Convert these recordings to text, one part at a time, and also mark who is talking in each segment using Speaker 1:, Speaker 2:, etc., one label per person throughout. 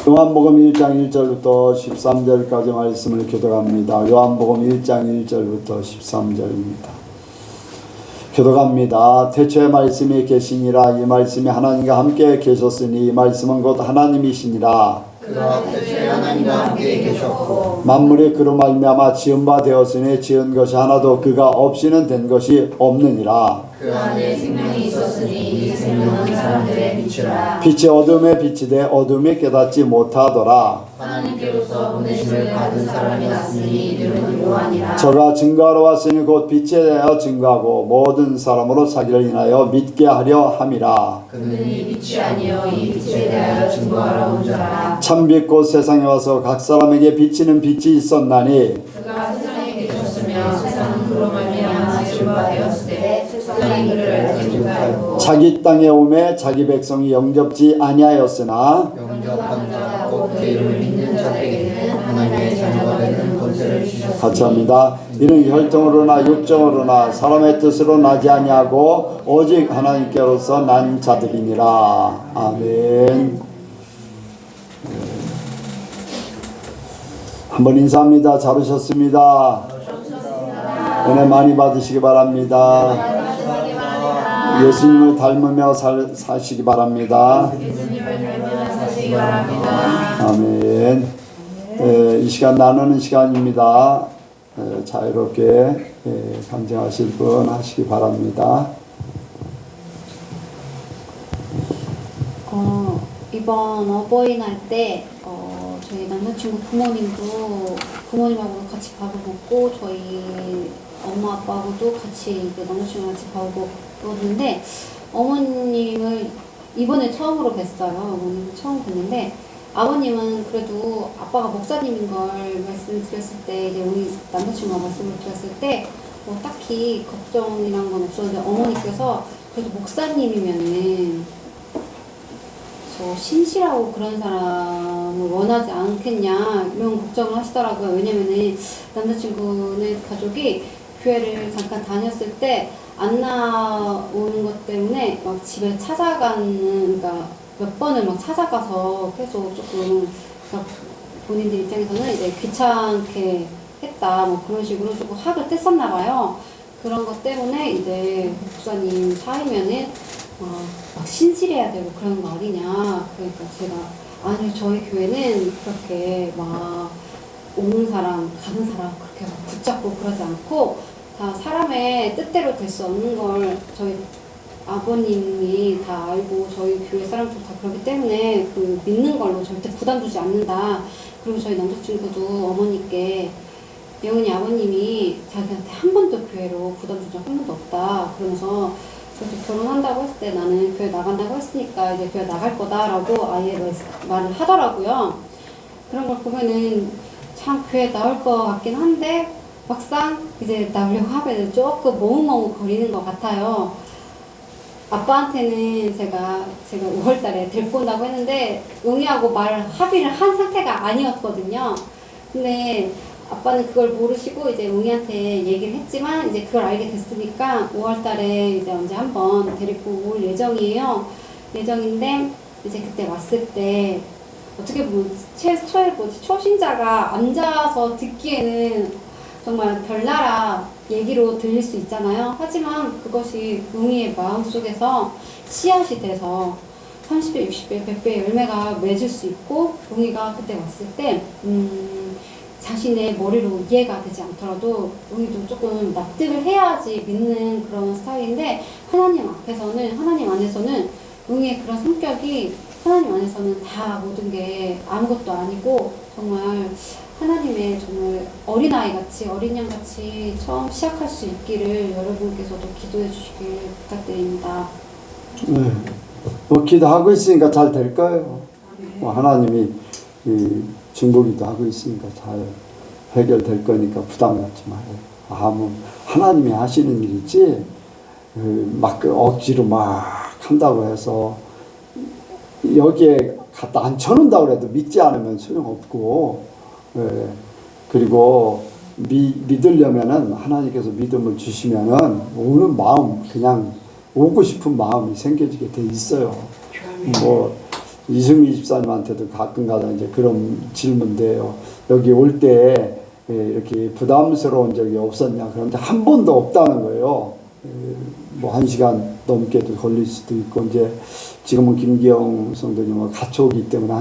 Speaker 1: 요한복음 1장 1절부터 13절까지 말씀을 교독합니다. 요한복음 1장 1절부터 13절입니다. 교독합니다. 태초에 말씀이 계시니라. 이 말씀이 하나님과 함께 계셨으니 이 말씀은 곧 하나님이시니라.
Speaker 2: 그가 태초에 하나님과 함께 계셨고
Speaker 1: 만물이 그로 말미암아 지은 바 되었으니 지은 것이 하나도 그가 없이는 된 것이 없느니라.
Speaker 2: 그 안에 생명이 있었으니 이 생명은 사람들의 빛이라.
Speaker 1: 빛이 어둠에 비치되 어둠이 깨닫지 못하더라.
Speaker 2: 하나님께로서 보내심을 받은 사람이 났으니 이름은 요한이라.
Speaker 1: 저가 증거하러 왔으니 곧 빛에 대하여 증거하고 모든 사람으로 자기를 인하여 믿게 하려 함이라.
Speaker 2: 그는 이 빛이 아니요 이 빛에 대하여 증거하러 온 자라.
Speaker 1: 참빛 곧 세상에 와서 각 사람에게 비치는 빛이 있었나니
Speaker 2: 그가 세상에 계셨으며 세상은 그로 말미암아 지은 바 되었으되 세상이 그를 알지 못하였고
Speaker 1: 자기 땅에 오매 자기 백성이 영접지 아니하였으나
Speaker 2: 영접한 자 곧 그 이름을 믿는 자들에게는 하나님의 자녀가 되는 권세를 주셨으니.
Speaker 1: 같이 합니다. 이는 혈통으로나 육정으로나 사람의 뜻으로 나지 아니하고 오직 하나님께로서 난 자들이니라. 아멘. 한번 인사합니다. 잘 오셨습니다. 은혜 많이 받으시기 바랍니다. 예수님을 닮으며 사시기 바랍니다. 아멘. 이 시간 나누는 시간입니다. 자유롭게 감정하실 분 하시기 바랍니다.
Speaker 3: 이번 어버이날 때 저희 남자친구 부모님하고 같이 밥을 먹고 저희 엄마 아빠하고도 같이 남자친구랑 같이 밥을 먹었는데 어머님을 이번에 처음으로 뵀어요. 어머님을 처음 뵀는데 아버님은 그래도 아빠가 목사님인 걸 말씀드렸을 때 이제 우리 남자친구가 말씀을 드렸을 때 뭐 딱히 걱정이란 건 없었는데 어머니께서 그래도 목사님이면은 저 신실하고 그런 사람을 원하지 않겠냐 이런 걱정을 하시더라고요. 왜냐면은 남자친구네 가족이 교회를 잠깐 다녔을 때 안 나오는 것 때문에 막 집에 찾아가는, 그러니까 몇 번을 막 찾아가서 계속 조금 본인들 입장에서는 이제 귀찮게 했다 뭐 그런 식으로 조금 화를 뗐었나 봐요. 그런 것 때문에 이제 목사님 사이면은 막 신실해야 되고 그런 거 아니냐. 그러니까 제가 아니 저희 교회는 그렇게 막 오는 사람 가는 사람 그렇게 막 붙잡고 그러지 않고 다 사람의 뜻대로 될 수 없는 걸 저희 아버님이 다 알고 저희 교회 사람들 다 그렇기 때문에 그 믿는 걸로 절대 부담 주지 않는다. 그리고 저희 남자친구도 어머니께 영은이 아버님이 자기한테 한 번도 교회로 부담 준 적 한 번도 없다. 그러면서 저도 결혼한다고 했을 때 나는 교회 나간다고 했으니까 이제 교회 나갈 거다라고 아예 말을 하더라고요. 그런 걸 보면은 참 교회 나올 것 같긴 한데 막상 이제 나오려고 하면 조금 머뭇머뭇 거리는 것 같아요. 아빠한테는 제가 5월달에 데리고 온다고 했는데 용이하고 합의를 한 상태가 아니었거든요. 근데 아빠는 그걸 모르시고 이제 웅이한테 얘기를 했지만 이제 그걸 알게 됐으니까 5월달에 이제 언제 한번 데리고 올 예정인데 이제 그때 왔을 때 어떻게 보면 초신자가 앉아서 듣기에는 정말 별나라 얘기로 들릴 수 있잖아요. 하지만 그것이 웅이의 마음속에서 씨앗이 돼서 30배, 60배, 100배의 열매가 맺을 수 있고 웅이가 그때 왔을 때 자신의 머리로 이해가 되지 않더라도 우리도 조금 납득을 해야지 믿는 그런 스타일인데 하나님 안에서는 우리의 그런 성격이 하나님 안에서는 다 모든 게 아무것도 아니고 정말 하나님의 정말 어린아이같이 어린양같이 처음 시작할 수 있기를 여러분께서도 기도해 주시길 부탁드립니다.
Speaker 1: 네. 뭐 기도하고 있으니까 잘 될 거예요. 뭐 하나님이 증거기도 하고 있으니까 잘 해결될 거니까 부담 갖지 마요. 뭐 하나님이 하시는 일이지 막 억지로 막 한다고 해서 여기에 갖다 앉혀놓는다고 해도 믿지 않으면 소용없고, 그리고 믿으려면은 하나님께서 믿음을 주시면은 오는 마음 그냥 오고 싶은 마음이 생겨지게 돼 있어요. 뭐 이승미 집사님한테도 가끔가다 이제 그런 질문돼요. 여기 올 때 이렇게 부담스러운 적이 없었냐? 그런데 한 번도 없다는 거예요. 뭐 1시간 넘게도 걸릴 수도 있고, 이제 지금은 김기영 성도님은 같이 오기 때문에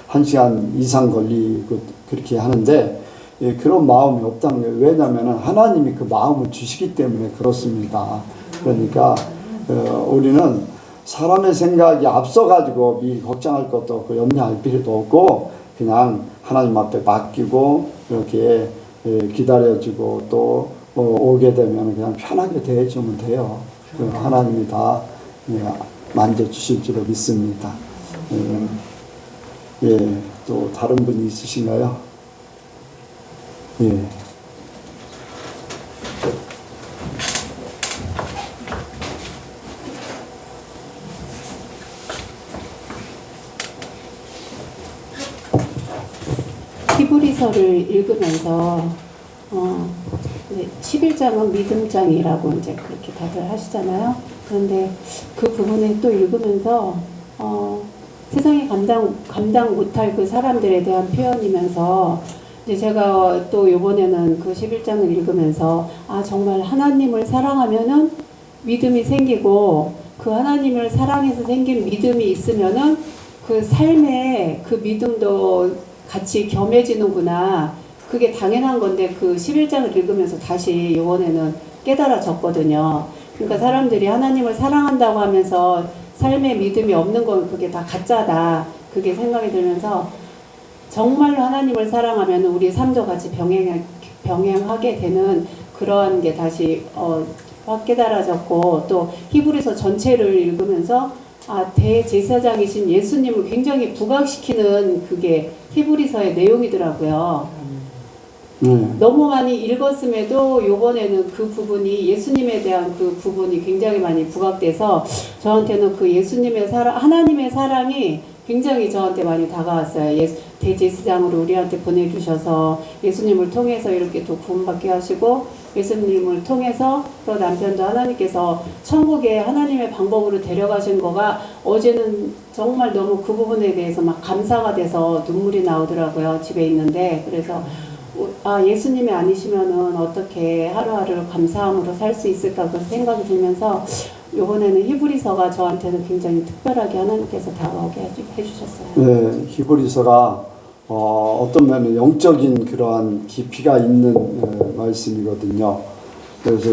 Speaker 1: 1시간 이상 걸리고 그렇게 하는데, 그런 마음이 없다는 거예요. 왜냐하면 하나님이 그 마음을 주시기 때문에 그렇습니다. 그러니까 우리는 사람의 생각이 앞서가지고 미리 걱정할 것도 없고 염려할 필요도 없고, 그냥 하나님 앞에 맡기고 이렇게 기다려주고 또 오게 되면 그냥 편하게 대해주면 돼요. 하나님이 다 만져주실 줄로 믿습니다. 또 다른 분이 있으신가요? 예.
Speaker 4: 히브리서를 읽으면서 11장은 믿음장이라고 이제 그렇게 다들 하시잖아요. 그런데 그 부분을 또 읽으면서 세상이 감당 못할 그 사람들에 대한 표현이면서 이제 제가 또 이번에는 그 11장을 읽으면서 정말 하나님을 사랑하면은 믿음이 생기고, 그 하나님을 사랑해서 생긴 믿음이 있으면은 그 삶에 그 믿음도 같이 겸해지는구나. 그게 당연한 건데 그 11장을 읽으면서 다시 이번에는 깨달아졌거든요. 그러니까 사람들이 하나님을 사랑한다고 하면서 삶에 믿음이 없는 건 그게 다 가짜다. 그게 생각이 들면서 정말로 하나님을 사랑하면 우리 삶도 같이 병행하게 되는 그러한 게 다시 확 깨달아졌고, 또 히브리서 전체를 읽으면서 대제사장이신 예수님을 굉장히 부각시키는 그게 히브리서의 내용이더라고요. 너무 많이 읽었음에도 요번에는 그 부분이, 예수님에 대한 그 부분이 굉장히 많이 부각돼서 저한테는 그 예수님의 사랑, 하나님의 사랑이 굉장히 저한테 많이 다가왔어요. 대제사장으로 우리한테 보내주셔서 예수님을 통해서 이렇게 또 구원받게 하시고, 예수님을 통해서 또 남편도 하나님께서 천국에 하나님의 방법으로 데려가신 거가 어제는 정말 너무 그 부분에 대해서 막 감사가 돼서 눈물이 나오더라고요. 집에 있는데. 그래서 예수님이 아니시면은 어떻게 하루하루 감사함으로 살 수 있을까 그런 생각이 들면서 이번에는 히브리서가 저한테는 굉장히 특별하게 하나님께서 다가오게 해주셨어요.
Speaker 1: 네, 히브리서가 어떤 면에 영적인 그러한 깊이가 있는 말씀이거든요. 그래서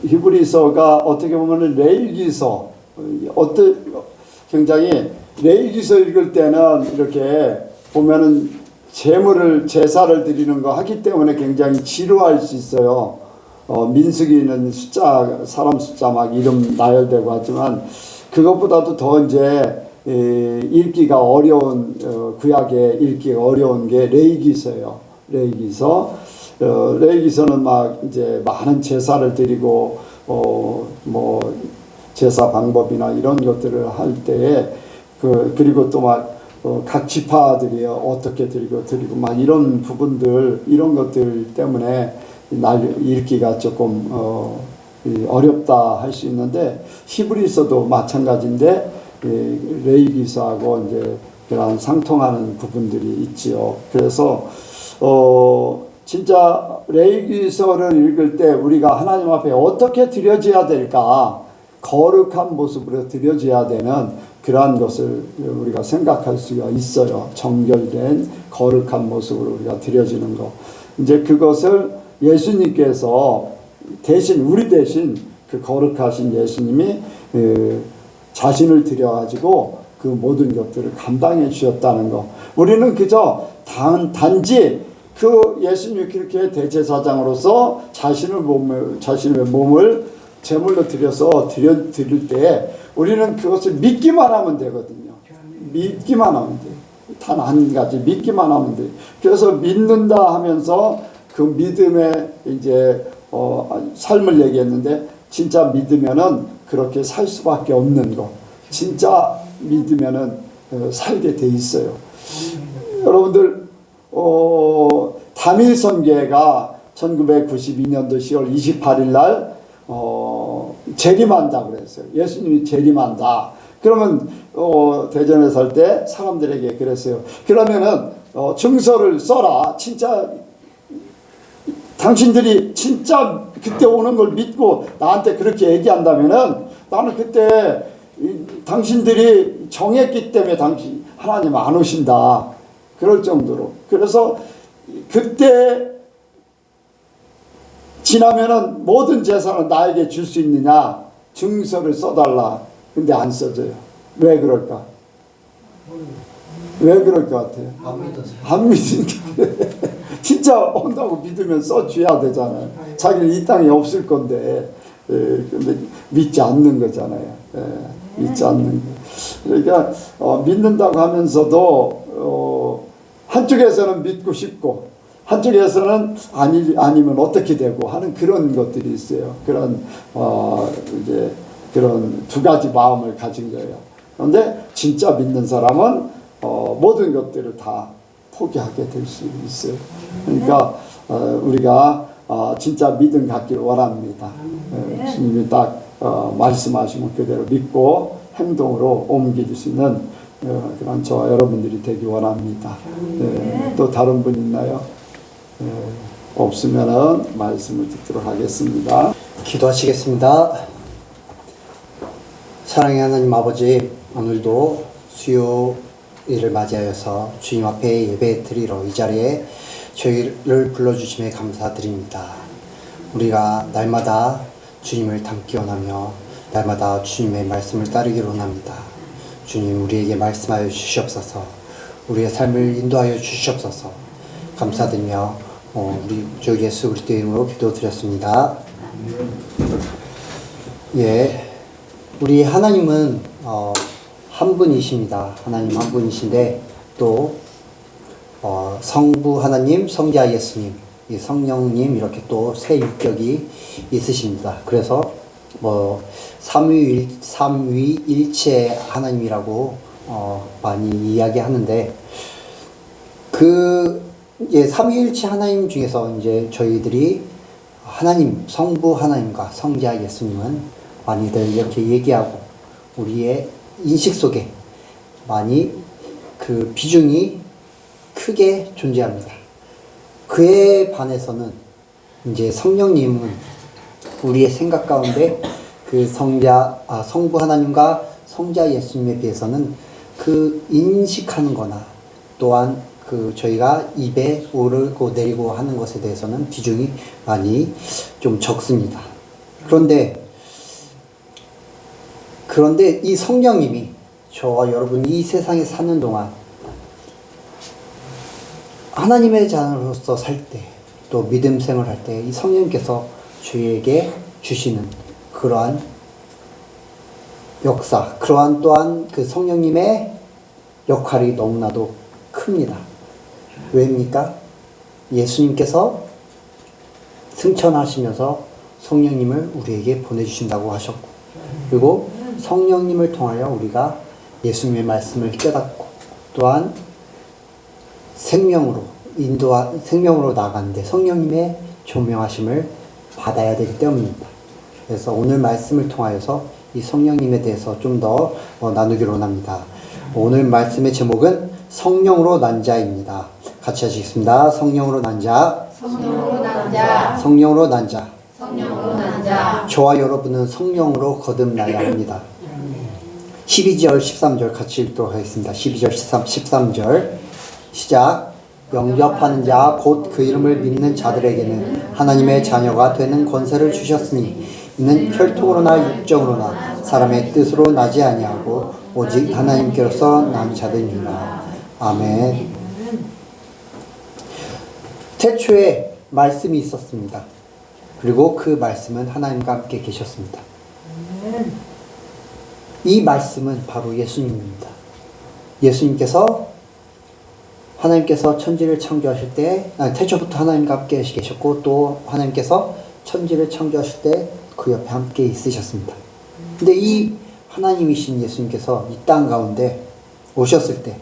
Speaker 1: 히브리서가 어떻게 보면 레위기서, 굉장히 레위기서 읽을 때는 이렇게 보면은 제사를 드리는 거 하기 때문에 굉장히 지루할 수 있어요. 민수기는 사람 숫자 막 이름 나열되고 하지만, 그것보다도 더 이제 읽기가 어려운, 구약에 읽기가 어려운 게 레위기서예요. 레위기서는 막 이제 많은 제사를 드리고, 뭐 제사 방법이나 이런 것들을 할 때에 그리고 또 막 각 지파들이 어떻게 드리고 막 이런 부분들, 이런 것들 때문에 읽기가 조금 어렵다 할 수 있는데, 히브리서도 마찬가지인데 레위기서하고 이제 그런 상통하는 부분들이 있지요. 그래서 진짜 레위기서를 읽을 때 우리가 하나님 앞에 어떻게 드려져야 될까, 거룩한 모습으로 드려져야 되는 그러한 것을 우리가 생각할 수가 있어요. 정결된 거룩한 모습으로 우리가 드려지는 것. 이제 그것을 예수님께서 우리 대신 그 거룩하신 예수님이 자신을 드려가지고 그 모든 것들을 감당해 주셨다는 것. 우리는 그저 단지 그 예수님이 그렇게 대제사장으로서 자신의 몸을 제물로 드려서 드릴 때 우리는 그것을 믿기만 하면 되거든요. 믿기만 하면 돼요. 단 한 가지 믿기만 하면 돼요. 그래서 믿는다 하면서 그 믿음의 이제 삶을 얘기했는데, 진짜 믿으면은 그렇게 살 수밖에 없는 것. 진짜 믿으면은 살게 돼 있어요. 여러분들 다밀 선교회가 1992년도 10월 28일 날 재림한다고 그랬어요. 예수님이 재림한다. 그러면 대전에 살 때 사람들에게 그랬어요. 그러면은 증서를 써라. 진짜 당신들이 진짜 그때 오는 걸 믿고 나한테 그렇게 얘기한다면은 나는 그때 당신들이 정했기 때문에 당신 하나님 안 오신다. 그럴 정도로. 그래서 그때 지나면은 모든 재산은 나에게 줄 수 있느냐? 증서를 써달라. 근데 안 써져요. 왜 그럴까? 왜 그럴 것 같아요? 안 믿으니까. 진짜 온다고 믿으면 써줘야 되잖아요. 자기는 이 땅에 없을 건데, 근데 믿지 않는 거잖아요. 믿지 않는 거. 그러니까 믿는다고 하면서도 한쪽에서는 믿고 싶고 한쪽에서는 아니면 어떻게 되고 하는 그런 것들이 있어요. 그런 이제 그런 두 가지 마음을 가진 거예요. 그런데 진짜 믿는 사람은 모든 것들을 다 포기하게 될 수 있어요. 그러니까 우리가 진짜 믿음 갖기를 원합니다. 주님이 딱 말씀하시면 그대로 믿고 행동으로 옮길 수 있는 그런 저와 여러분들이 되기 원합니다. 또 다른 분 있나요? 없으면은 말씀을 듣도록 하겠습니다.
Speaker 5: 기도하시겠습니다. 사랑의 하나님 아버지, 오늘도 수요일을 맞이하여서 주님 앞에 예배 드리러 이 자리에 저희를 불러주심에 감사드립니다. 우리가 날마다 주님을 닮기 원하며 날마다 주님의 말씀을 따르기를 원합니다. 주님, 우리에게 말씀하여 주시옵소서. 우리의 삶을 인도하여 주시옵소서. 감사드리며 우리 주 예수 그리스도의 이름으로 기도드렸습니다. 예, 우리 하나님은 한 분이십니다. 하나님 한 분이신데 또 성부 하나님, 성자 예수님, 이 성령님 이렇게 또 세 인격이 있으십니다. 그래서 삼위일체 하나님이라고 많이 이야기하는데 삼위일체 하나님 중에서 이제 저희들이 하나님, 성부 하나님과 성자 예수님은 많이들 이렇게 얘기하고 우리의 인식 속에 많이 그 비중이 크게 존재합니다. 그에 반해서는 이제 성령님은 우리의 생각 가운데 그 성부 하나님과 성자 예수님에 비해서는 그 인식하는 거나 또한 그 저희가 입에 오르고 내리고 하는 것에 대해서는 비중이 많이 좀 적습니다. 그런데 이 성령님이 저와 여러분이 이 세상에 사는 동안 하나님의 자녀로서 살 때, 또 믿음 생활을 할 때 이 성령님께서 저희에게 주시는 그러한 역사, 그러한 또한 그 성령님의 역할이 너무나도 큽니다. 왜입니까? 예수님께서 승천하시면서 성령님을 우리에게 보내주신다고 하셨고, 그리고 성령님을 통하여 우리가 예수님의 말씀을 깨닫고 또한 생명으로 나아가는데 성령님의 조명하심을 받아야 되기 때문입니다. 그래서 오늘 말씀을 통하여서 이 성령님에 대해서 좀 더 나누기로 합니다. 오늘 말씀의 제목은 성령으로 난 자입니다. 같이 하시겠습니다. 성령으로 난 자.
Speaker 2: 성령으로 난 자.
Speaker 5: 성령으로 난 자.
Speaker 2: 성령으로 난 자.
Speaker 5: 저와 여러분은 성령으로 거듭나야 합니다. 12절 13절 같이 읽도록 하겠습니다. 12절 13절 시작. 영접하는 자 곧 그 이름을 믿는 자들에게는 하나님의 자녀가 되는 권세를 주셨으니 이는 혈통으로나 육정으로나 사람의 뜻으로 나지 아니하고 오직 하나님께로서 난 자들이니라. 아멘. 태초에 말씀이 있었습니다. 그리고 그 말씀은 하나님과 함께 계셨습니다. 이 말씀은 바로 예수님입니다. 예수님께서 하나님께서 천지를 창조하실 때, 태초부터 하나님과 함께 계셨고, 또 하나님께서 천지를 창조하실 때 그 옆에 함께 있으셨습니다. 근데 이 하나님이신 예수님께서 이 땅 가운데 오셨을 때,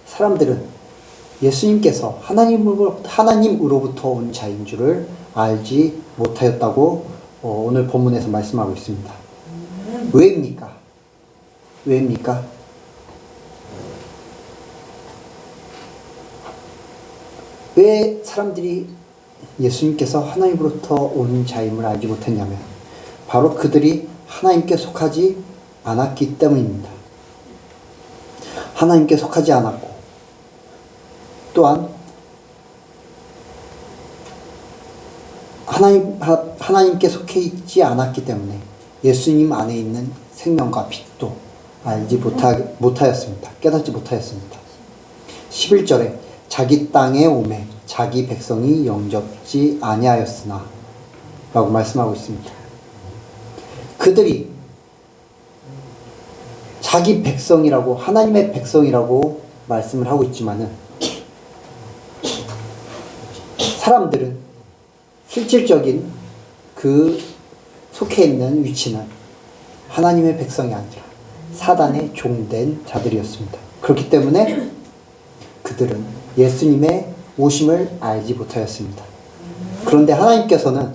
Speaker 5: 사람들은 예수님께서 하나님으로부터 온 자인 줄을 알지 못하였다고 오늘 본문에서 말씀하고 있습니다. 왜입니까? 왜입니까? 왜 사람들이 예수님께서 하나님으로부터 온 자임을 알지 못했냐면 바로 그들이 하나님께 속하지 않았기 때문입니다. 하나님께 속하지 않았고 또한 하나님께 속해 있지 않았기 때문에 예수님 안에 있는 생명과 빛도 알지 못하였습니다. 깨닫지 못하였습니다. 11절에 자기 땅에 오매 자기 백성이 영접지 아니하였으나 라고 말씀하고 있습니다. 그들이 자기 백성이라고 하나님의 백성이라고 말씀을 하고 있지만은 사람들은 실질적인 그 속해 있는 위치는 하나님의 백성이 아니라 사단의 종된 자들이었습니다. 그렇기 때문에 그들은 예수님의 오심을 알지 못하였습니다. 그런데 하나님께서는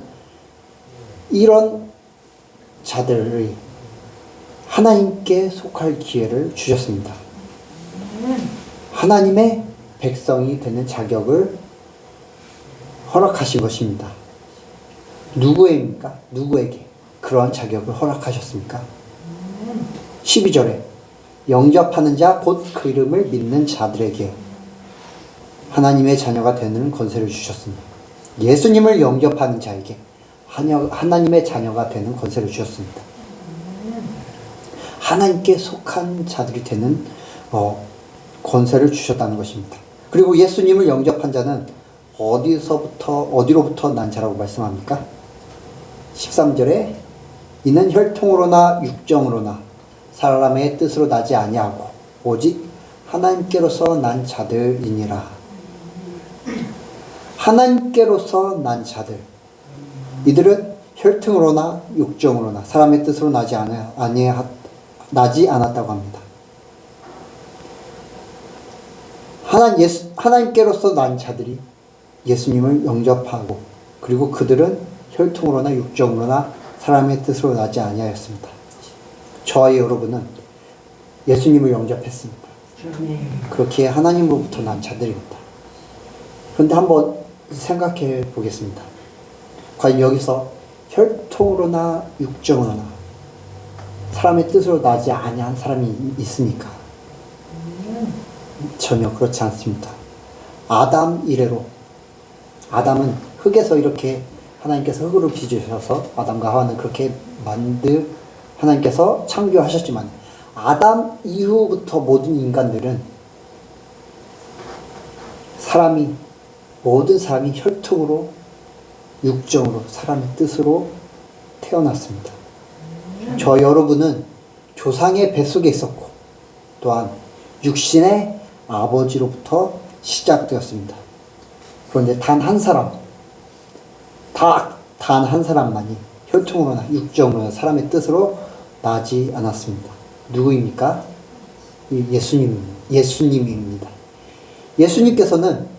Speaker 5: 이런 자들이 하나님께 속할 기회를 주셨습니다. 하나님의 백성이 되는 자격을 허락하신 것입니다. 누구에입니까? 누구에게 그러한 자격을 허락하셨습니까? 12절에 영접하는 자 곧 그 이름을 믿는 자들에게 하나님의 자녀가 되는 권세를 주셨습니다. 예수님을 영접하는 자에게 하나님의 자녀가 되는 권세를 주셨습니다. 하나님께 속한 자들이 되는 권세를 주셨다는 것입니다. 그리고 예수님을 영접한 자는 어디로부터 난 자라고 말씀합니까? 13절에 이는 혈통으로나 육정으로나 사람의 뜻으로 나지 아니하고 오직 하나님께로서 난 자들이니라. 하나님께로서 난 자들, 이들은 혈통으로나 육정으로나 사람의 뜻으로 나지 않았다고 합니다. 하나님께로서 난 자들이 예수님을 영접하고 그리고 그들은 혈통으로나 육정으로나 사람의 뜻으로 나지 아니하였습니다. 저와 여러분은 예수님을 영접했습니다. 그렇게 하나님으로부터 난 자들입니다. 그런데 한번 생각해 보겠습니다. 과연 여기서 혈통으로나 육정으로나 사람의 뜻으로 나지 아니한 사람이 있습니까? 전혀 그렇지 않습니다. 아담 이래로 아담은 흙에서 이렇게 하나님께서 흙으로 빚으셔서 아담과 하와는 그렇게 하나님께서 창조하셨지만 아담 이후부터 모든 인간들은 모든 사람이 혈통으로 육정으로 사람의 뜻으로 태어났습니다. 저 여러분은 조상의 뱃속에 있었고 또한 육신의 아버지로부터 시작되었습니다. 그런데 단 한 사람만이 혈통으로나 육정으로나 사람의 뜻으로 나지 않았습니다. 누구입니까? 예수님입니다. 예수님께서는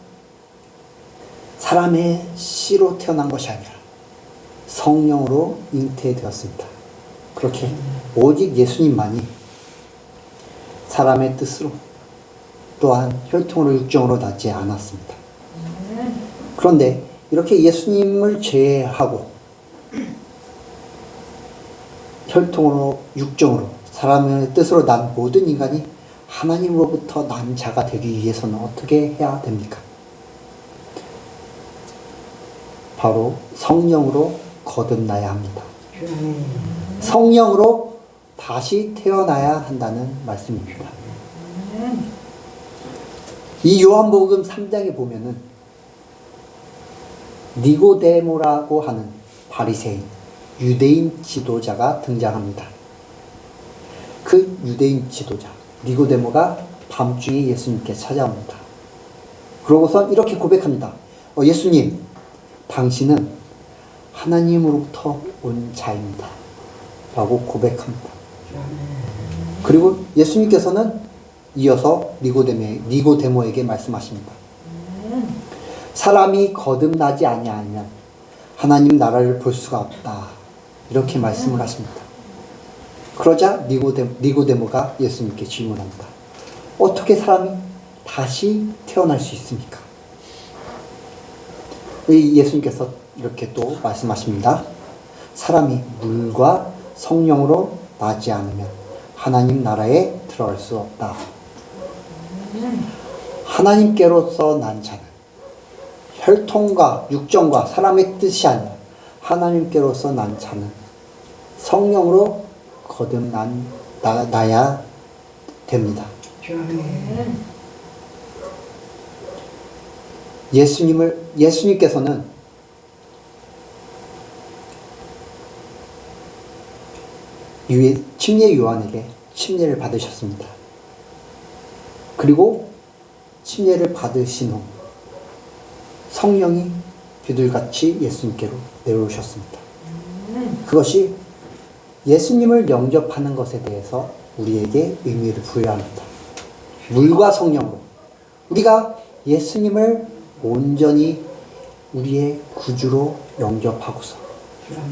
Speaker 5: 사람의 씨로 태어난 것이 아니라 성령으로 잉태되었습니다. 그렇게 오직 예수님만이 사람의 뜻으로 또한 혈통으로 육정으로 나지 않았습니다. 그런데 이렇게 예수님을 제외하고 혈통으로 육정으로 사람의 뜻으로 난 모든 인간이 하나님으로부터 난 자가 되기 위해서는 어떻게 해야 됩니까? 바로 성령으로 거듭나야 합니다. 성령으로 다시 태어나야 한다는 말씀입니다. 이 요한복음 3장에 보면은 니고데모라고 하는 바리새인, 유대인 지도자가 등장합니다. 그 유대인 지도자 니고데모가 밤중에 예수님께 찾아옵니다. 그러고서 이렇게 고백합니다. 예수님, 당신은 하나님으로부터 온 자입니다. 라고 고백합니다. 그리고 예수님께서는 이어서 니고데모에게 말씀하십니다. 사람이 거듭나지 아니하면 하나님 나라를 볼 수가 없다. 이렇게 말씀을 하십니다. 그러자 니고데모가 예수님께 질문합니다. 어떻게 사람이 다시 태어날 수 있습니까? 예수님께서 이렇게 또 말씀하십니다. 사람이 물과 성령으로 나지 않으면 하나님 나라에 들어갈 수 없다. 하나님께로서 난 자는 혈통과 육정과 사람의 뜻이 아니라 하나님께로서 난 자는 성령으로 거듭나야 됩니다. 예수님께서는 침례 요한에게 침례를 받으셨습니다. 그리고 침례를 받으신 후 성령이 비둘같이 예수님께로 내려오셨습니다. 그것이 예수님을 영접하는 것에 대해서 우리에게 의미를 부여합니다. 물과 성령으로 우리가 예수님을 온전히 우리의 구주로 영접하고서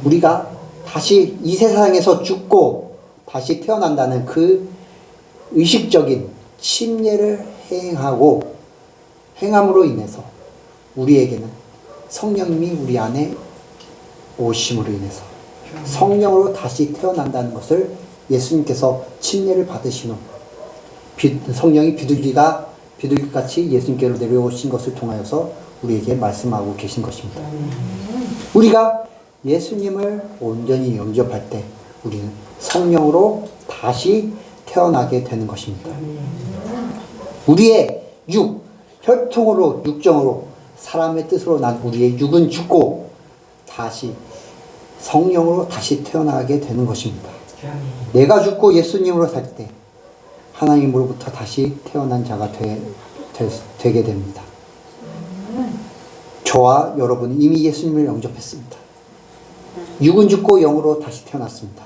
Speaker 5: 우리가 다시 이 세상에서 죽고 다시 태어난다는 그 의식적인 침례를 행함으로 인해서 우리에게는 성령님이 우리 안에 오심으로 인해서 성령으로 다시 태어난다는 것을 예수님께서 침례를 받으신 후 성령이 비둘기같이 예수님께로 내려오신 것을 통하여서 우리에게 말씀하고 계신 것입니다. 우리가 예수님을 온전히 영접할 때 우리는 성령으로 다시 태어나게 되는 것입니다. 우리의 혈통으로 육정으로 사람의 뜻으로 난 우리의 육은 죽고 다시 성령으로 다시 태어나게 되는 것입니다. 내가 죽고 예수님으로 살 때 하나님으로부터 다시 태어난 자가 되게 됩니다. 저와 여러분은 이미 예수님을 영접했습니다. 육은 죽고 영으로 다시 태어났습니다.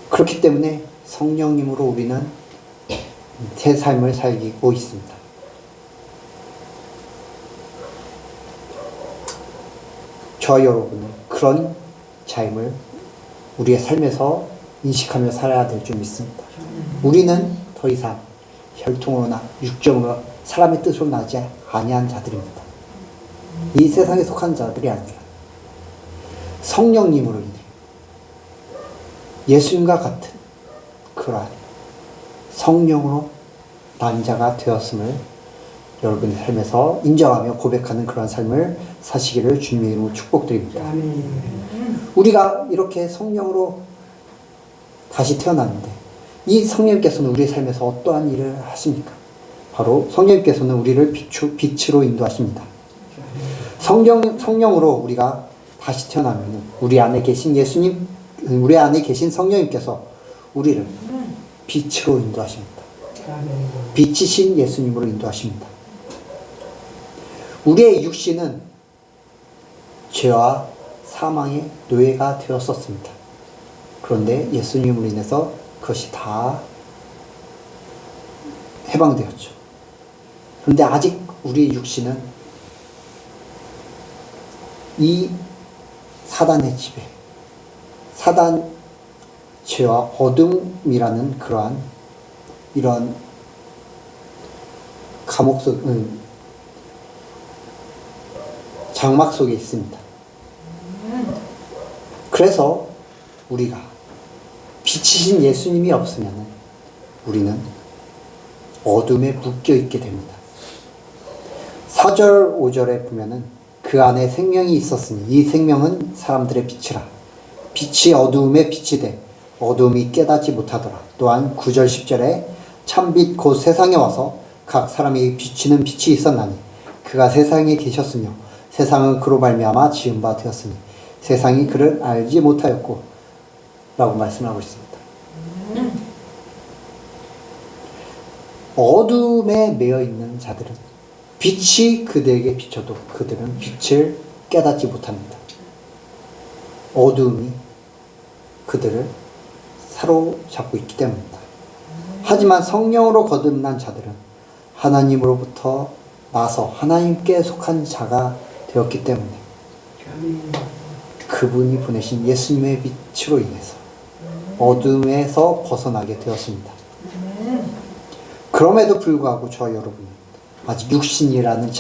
Speaker 5: 그렇기 때문에 성령님으로 우리는 새 삶을 살고 있습니다. 저와 여러분은 그런 삶을 우리의 삶에서 인식하며 살아야 될 줄 믿습니다. 우리는 더 이상 혈통으로나 육정으로 사람의 뜻으로 나지 아니한 자들입니다. 이 세상에 속한 자들이 아니라 성령님으로 인해 예수님과 같은 그러한 성령으로 난 자가 되었음을 여러분의 삶에서 인정하며 고백하는 그런 삶을 사시기를 주님의 이름으로 축복드립니다. 우리가 이렇게 성령으로 다시 태어났는데 이 성령님께서는 우리의 삶에서 어떠한 일을 하십니까? 바로 성령님께서는 우리를 빛으로 인도하십니다. 성령으로 우리가 다시 태어나면 우리 안에 계신 예수님, 우리 안에 계신 성령님께서 우리를 빛으로 인도하십니다. 빛이신 예수님으로 인도하십니다. 우리의 육신은 죄와 사망의 노예가 되었었습니다. 그런데 예수님으로 인해서 그것이 다 해방되었죠. 그런데 아직 우리의 육신은 이 사단의 지배, 사단 죄와 어둠이라는 그러한 이런 감옥 속, 장막 속에 있습니다. 그래서 우리가 빛이신 예수님이 없으면 우리는 어둠에 묶여 있게 됩니다. 4절, 5절에 보면은 그 안에 생명이 있었으니 이 생명은 사람들의 빛이라. 빛이 어두움에 빛이 돼 어두움이 깨닫지 못하더라. 또한 9절, 10절에 참빛 곧 세상에 와서 각 사람이 비치는 빛이 있었나니 그가 세상에 계셨으며 세상은 그로 말미암아 지은 바 되었으니 세상이 그를 알지 못하였고 라고 말씀하고 있습니다. 어둠에 매여 있는 자들은 빛이 그들에게 비춰도 그들은 빛을 깨닫지 못합니다. 어둠이 그들을 사로잡고 있기 때문입니다. 하지만 성령으로 거듭난 자들은 하나님으로부터 나서 하나님께 속한 자가 되었기 때문에 그분이 보내신 예수님의 빛으로 인해서 어둠에서 벗어나게 되었습니다. 그럼에도 불구하고 저와 여러분은 아직 육신이라는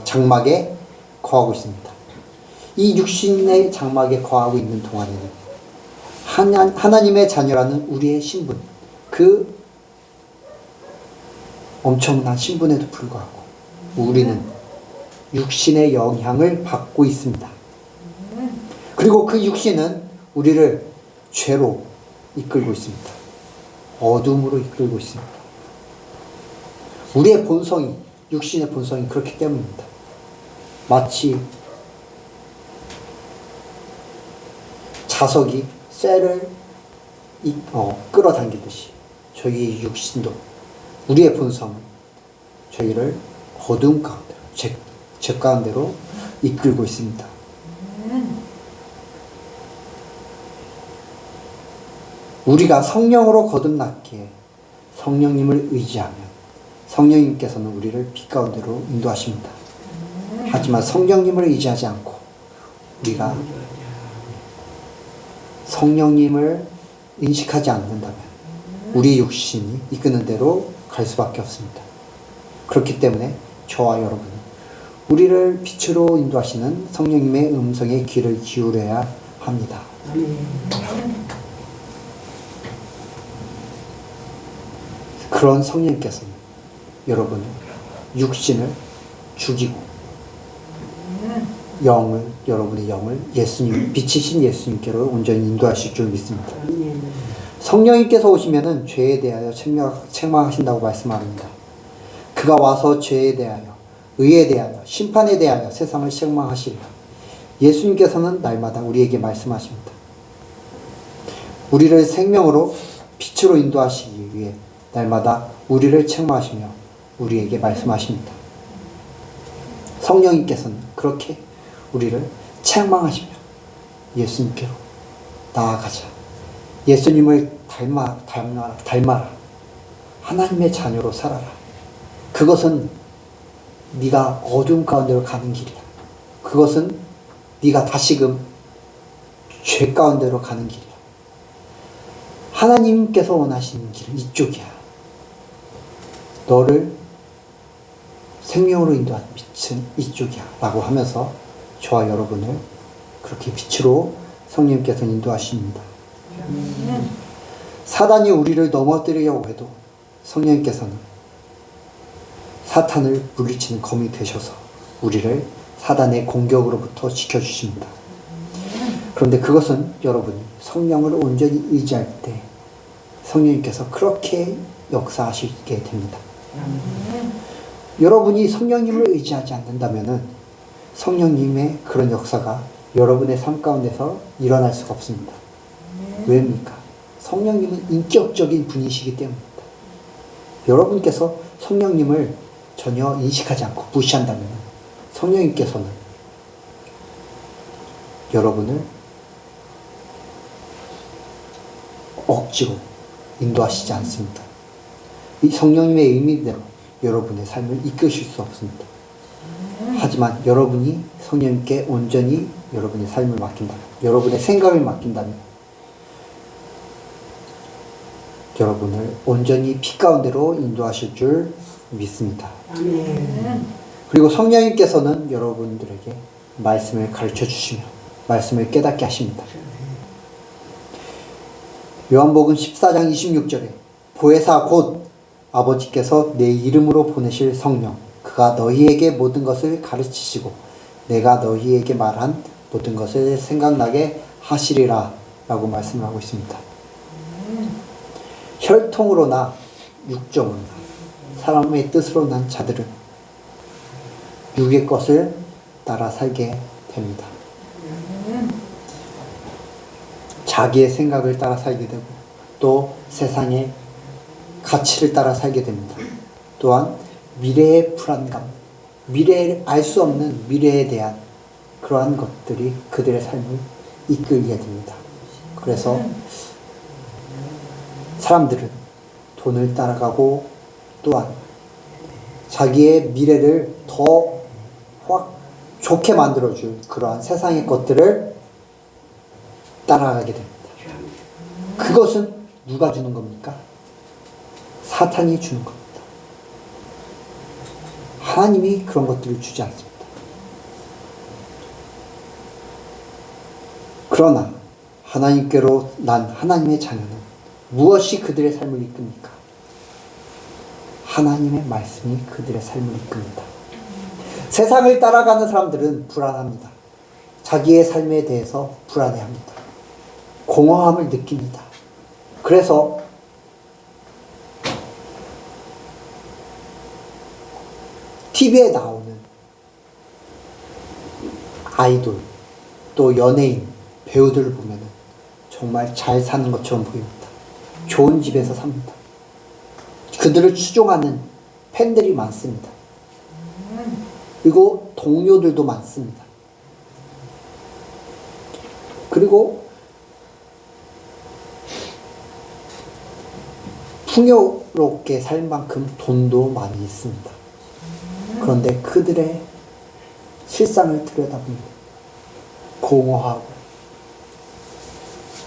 Speaker 5: 장막에 거하고 있습니다. 이 육신의 장막에 거하고 있는 동안에는 하나님의 자녀라는 우리의 신분, 그 엄청난 신분에도 불구하고 우리는 육신의 영향을 받고 있습니다. 그리고 그 육신은 우리를 죄로 이끌고 있습니다. 어둠으로 이끌고 있습니다. 우리의 본성이, 육신의 본성이 그렇기 때문입니다. 마치 자석이 쇠를 끌어당기듯이 저희 육신도, 우리의 본성은 저희를 어둠 가운데로, 죄 가운데로 이끌고 있습니다. 우리가 성령으로 거듭났기에 성령님을 의지하면 성령님께서는 우리를 빛 가운데로 인도하십니다. 하지만 성령님을 의지하지 않고 우리가 성령님을 인식하지 않는다면 우리 육신이 이끄는 대로 갈 수밖에 없습니다. 그렇기 때문에 저와 여러분은 우리를 빛으로 인도하시는 성령님의 음성에 귀를 기울여야 합니다. 그런 성령님께서는 여러분의 육신을 죽이고 여러분의 영을 예수님, 빛이신 예수님께로 온전히 인도하실 줄 믿습니다. 성령님께서 오시면은 죄에 대하여 책망하신다고 말씀합니다. 그가 와서 죄에 대하여, 의에 대하여, 심판에 대하여 세상을 책망하시리라. 예수님께서는 날마다 우리에게 말씀하십니다. 우리를 생명으로 빛으로 인도하시기 위해 날마다 우리를 책망하시며 우리에게 말씀하십니다. 성령님께서는 그렇게 우리를 책망하시며 예수님께로 나아가자. 예수님을 닮아라. 하나님의 자녀로 살아라. 그것은 네가 어둠 가운데로 가는 길이야. 그것은 네가 다시금 죄 가운데로 가는 길이야. 하나님께서 원하시는 길은 이쪽이야. 너를 생명으로 인도하는 빛은 이쪽이야 라고 하면서 저와 여러분을 그렇게 빛으로 성령님께서 인도하십니다. 사단이 우리를 넘어뜨리려고 해도 성령님께서는 사탄을 물리치는 검이 되셔서 우리를 사단의 공격으로부터 지켜주십니다. 그런데 그것은 여러분이 성령을 온전히 의지할 때 성령님께서 그렇게 역사하시게 됩니다. 여러분이 성령님을 의지하지 않는다면 성령님의 그런 역사가 여러분의 삶 가운데서 일어날 수가 없습니다. 왜입니까? 성령님은 인격적인 분이시기 때문입니다. 여러분께서 성령님을 전혀 인식하지 않고 무시한다면 성령님께서는 여러분을 억지로 인도하시지 않습니다. 이 성령님의 의미대로 여러분의 삶을 이끄실 수 없습니다. 하지만 여러분이 성령님께 온전히 여러분의 삶을 맡긴다면, 여러분의 생각을 맡긴다면 여러분을 온전히 빛 가운데로 인도하실 줄 믿습니다. 그리고 성령님께서는 여러분들에게 말씀을 가르쳐 주시며 말씀을 깨닫게 하십니다. 요한복음 14장 26절에 보혜사 곧 아버지께서 내 이름으로 보내실 성령 그가 너희에게 모든 것을 가르치시고 내가 너희에게 말한 모든 것을 생각나게 하시리라 라고 말씀을 하고 있습니다. 혈통으로나 육정으로나 사람의 뜻으로 난 자들은 육의 것을 따라 살게 됩니다. 자기의 생각을 따라 살게 되고 또 세상의 가치를 따라 살게 됩니다. 또한 미래의 불안감, 미래를 알 수 없는 미래에 대한 그러한 것들이 그들의 삶을 이끌게 됩니다. 그래서 사람들은 돈을 따라가고 또한 자기의 미래를 더 확 좋게 만들어줄 그러한 세상의 것들을 따라가게 됩니다. 그것은 누가 주는 겁니까? 사탄이 주는 겁니다. 하나님이 그런 것들을 주지 않습니다. 그러나 하나님께로 난 하나님의 자녀는 무엇이 그들의 삶을 이끕니까? 하나님의 말씀이 그들의 삶을 이끕니다. 세상을 따라가는 사람들은 불안합니다. 자기의 삶에 대해서 불안해합니다. 공허함을 느낍니다. 그래서 TV에 나오는 아이돌, 또 연예인, 배우들을 보면 정말 잘 사는 것처럼 보입니다. 좋은 집에서 삽니다. 그들을 추종하는 팬들이 많습니다. 그리고 동료들도 많습니다. 그리고 풍요롭게 살 만큼 돈도 많이 있습니다. 그런데 그들의 실상을 들여다보면 공허하고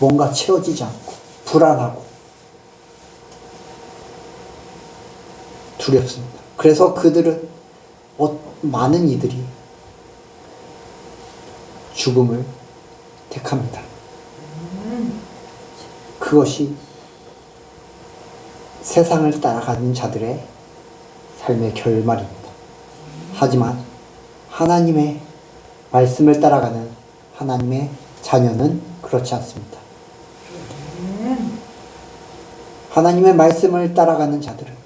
Speaker 5: 뭔가 채워지지 않고 불안하고 두렵습니다. 그래서 그들은 많은 이들이 죽음을 택합니다. 그것이 세상을 따라가는 자들의 삶의 결말입니다. 하지만 하나님의 말씀을 따라가는 하나님의 자녀는 그렇지 않습니다. 하나님의 말씀을 따라가는 자들은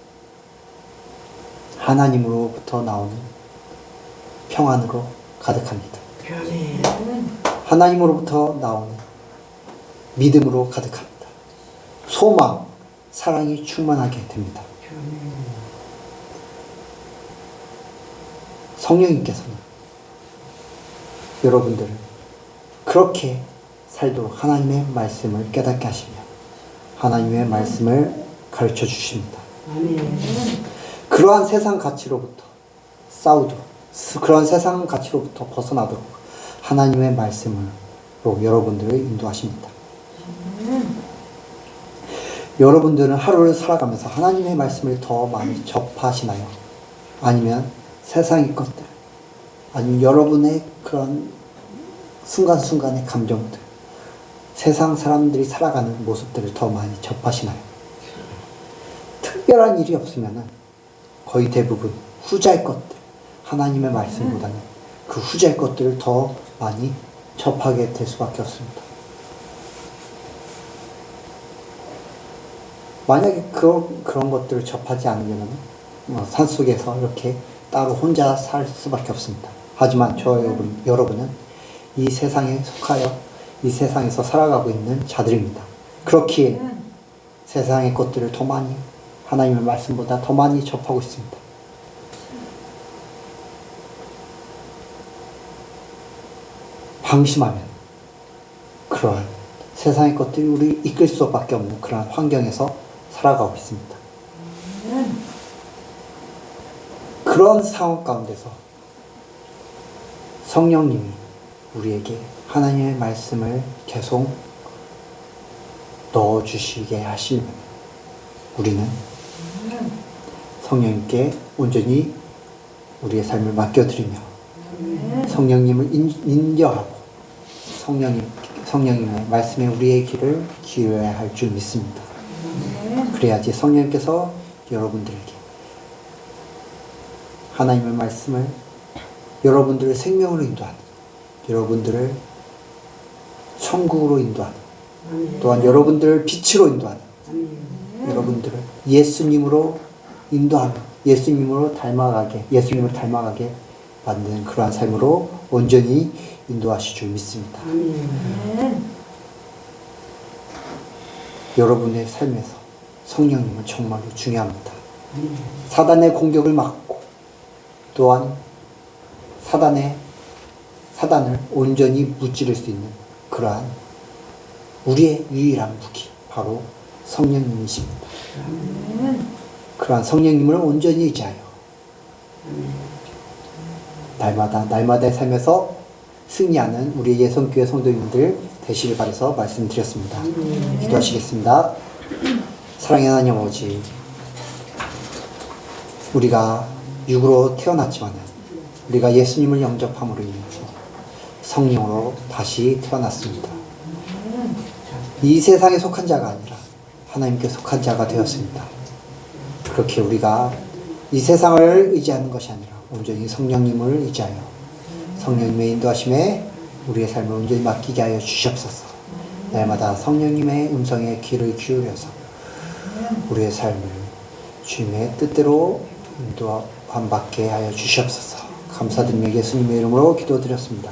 Speaker 5: 하나님으로부터 나오는 평안으로 가득합니다. 하나님으로부터 나오는 믿음으로 가득합니다. 소망, 사랑이 충만하게 됩니다. 성령님께서는 여러분들을 그렇게 살도록 하나님의 말씀을 깨닫게 하시며 하나님의 말씀을 가르쳐 주십니다. 그러한 세상 가치로부터 싸우도록, 그런 세상 가치로부터 벗어나도록 하나님의 말씀으로 여러분들을 인도하십니다. 여러분들은 하루를 살아가면서 하나님의 말씀을 더 많이 접하시나요? 아니면 세상의 것들, 아니면 여러분의 그런 순간순간의 감정들, 세상 사람들이 살아가는 모습들을 더 많이 접하시나요? 특별한 일이 없으면 거의 대부분 후자의 것들, 하나님의 말씀보다는 그 후자의 것들을 더 많이 접하게 될 수밖에 없습니다. 만약에 그런 것들을 접하지 않으면 산속에서 이렇게 따로 혼자 살 수밖에 없습니다. 하지만 여러분은 이 세상에 속하여 이 세상에서 살아가고 있는 자들입니다. 그렇기에 세상의 것들을 더 많이 하나님의 말씀보다 더 많이 접하고 있습니다. 방심하면 그러한 세상의 것들이 우리 이끌 수밖에 없는 그러한 환경에서 살아가고 있습니다. 그런 상황 가운데서 성령님이 우리에게 하나님의 말씀을 계속 넣어주시게 하시면 우리는 성령님께 온전히 우리의 삶을 맡겨드리며 성령님을 인정하고 성령님의 말씀에 우리의 길을 기울여야 할 줄 믿습니다. 그래야지 성령님께서 여러분들에게 하나님의 말씀을 여러분들을 생명으로 인도하는, 여러분들을 천국으로 인도하는, 또한 여러분들을 빛으로 인도하는, 여러분들을 예수님으로 인도하는, 예수님을 닮아가게 만드는 그러한 삶으로 온전히 인도하실 줄 믿습니다. 여러분의 삶에서 성령님은 정말로 중요합니다. 사단의 공격을 막고 또한 사단을 온전히 무찌를 수 있는 그러한 우리의 유일한 무기, 바로 성령님이십니다. 그러한 성령님을 온전히 의지하여 날마다의 삶에서 승리하는 우리 예성교회 성도님들 되시길 바라서 말씀드렸습니다. 기도하시겠습니다. 사랑의 하나님 아버지, 우리가 육으로 태어났지만 우리가 예수님을 영접함으로 인해서 성령으로 다시 태어났습니다. 이 세상에 속한 자가 아니라 하나님께 속한 자가 되었습니다. 그렇게 우리가 이 세상을 의지하는 것이 아니라 온전히 성령님을 의지하여 성령님의 인도하심에 우리의 삶을 온전히 맡기게 하여 주시옵소서. 날마다 성령님의 음성에 귀를 기울여서 우리의 삶을 주님의 뜻대로 인도함 받게 하여 주시옵소서. 감사드리며 예수님의 이름으로 기도드렸습니다.